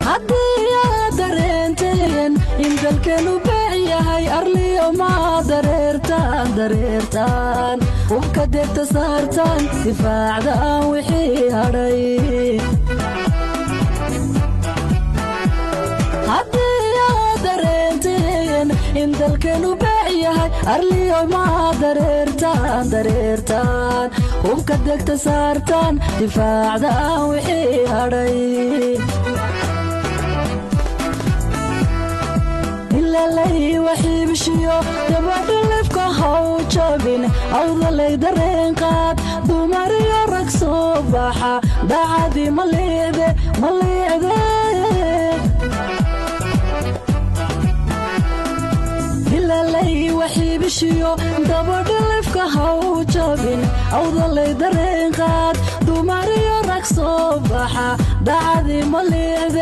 هدي يا درينتين إن دلكنو بيهاي أرليو ما دريرتان وكدت صارتان دفاع داوحي هري هدي يا درينتين إن دلكنو بيهاي أرليو ما دريرتان وكدت صارتان دفاع داوحي هري لي وحي بشيو دبعد لفك هاو جابين أوضا لي درين قاد دوماري رق صباحا داعدي مليدي إلا لي وحي بشيو دبعد لفك هاو جابين أوضا لي درين قاد دوماري رق صباحا داعدي مليدي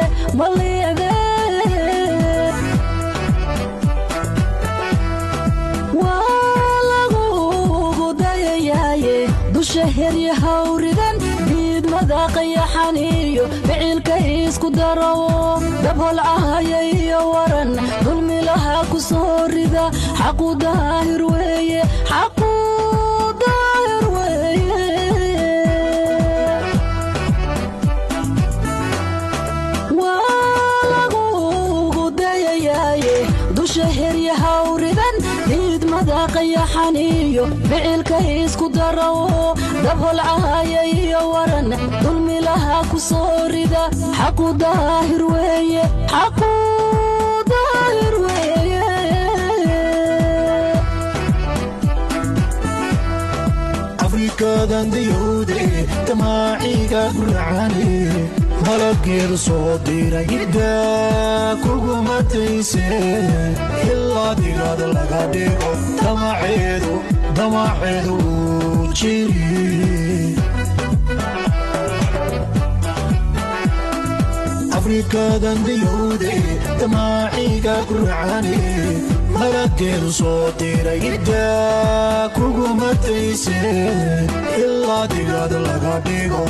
شهر يهوردن بيد مذاقي حنيو بعيلك يسكو درو دبو العهايا ورن ظلم لها كسور ذا حقو داهر ويه والغو دايايه دو شهر يهوردن بيد مذاقي حنيو بعيلك يسكو درو دبو العهايا ورن ظلم لها كسور ذا حقو داهر ويه أفريقيا ديودي تماعيك قرعاني ملقير صدير يدا كوكوما تيسي إلا ديراد لغاديو دماعيدو جيري أفريقيا ديودي تماعيك قرعاني ملقير صدير يدا كوكوما تيسي إلا ديراد لغاديو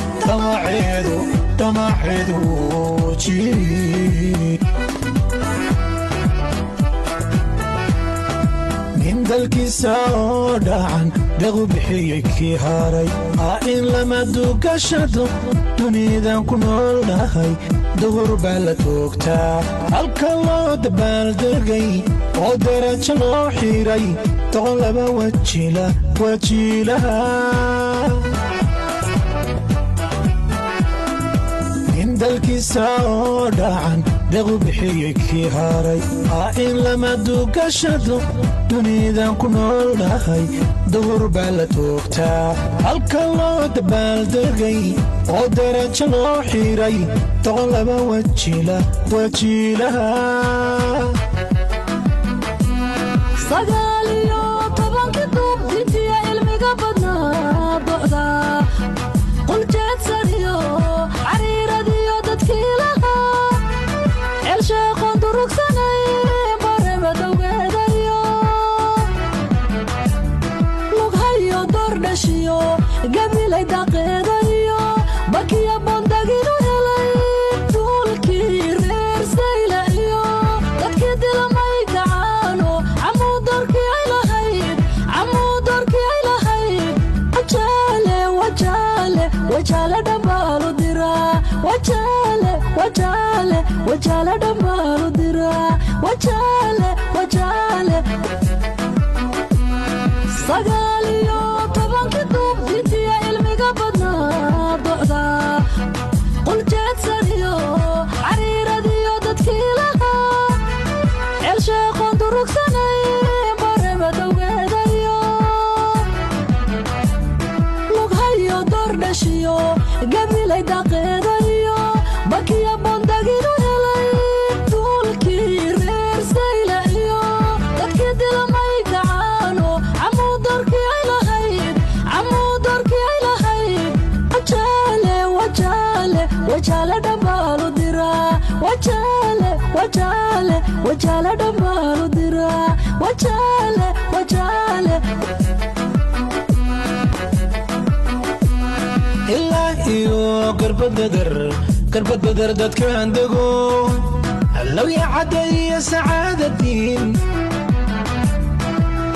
دماعيدو جيري من dalkiisa oo dhacan deequ bixiyay kii haray in lama duugashado dunidan ku noolnahay duhur baa la toogtaa halka loo dabaaldegay oo darajo loo xiray toqon laba wajiilaha dalkiisa oo dhacan deequ bixiyay kii haray in lama duugashado dunidan ku noolnahay duhur baa la toogtaa halka loo dabaaldegay oo darajo loo xiray toqon laba wajiilaha sagaaliyo tobanka duub dintiya ilmiga badnaa docda quljeed sariyo cariiradiyo dadkii lahaa ceel sheeqoon durugsanay barema dowgeedayo lughayo dordhashiyo gabilay daaqeedayo bakiya bondaginu helay duulkii reer saylaciyo dadkii dilamay kacaano camuudorkii ay lahayd wajaale dhamaalu diraa wajaale dhamaalu diraa wajaale sagaaliyo tobanka duub dintiya ilmiga badnaa docda quljeed sariyo cariiradiyo dadkii lahaa ceel sheeqoon durugsanay barema dowgeedayo lughayo dordhashiyo gabilay daaqeedayo bakiya bondaginu helay duulkii reer saylaciyo dadkii dilamay kacaano camuudorkii ay lahayd wajaale dhamaalu diraa wajaale dhamaalu diraa wajaale ilaa iyo garbad badar dadkaan dego لو يعدي سعادة الدين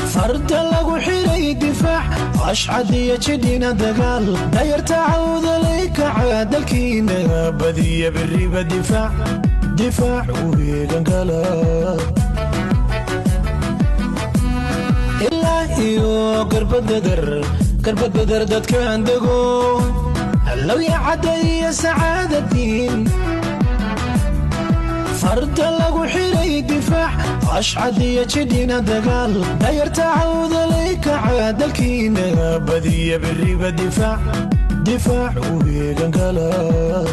فرد لغو حيري دفاع أشعد يجدين دقال داير تعوذ ليك عادلكينا بدي بالريبة دفاع دفاع ويقنقلا إلهي قرب الددر داد كان دقو لو يعدي سعادة الدين فرد لغو حيري دفاع أشعد يجدين دقال داير تعوذ ليك عادلكينا بدي بالريبة دفاع دفاع ويقنقلا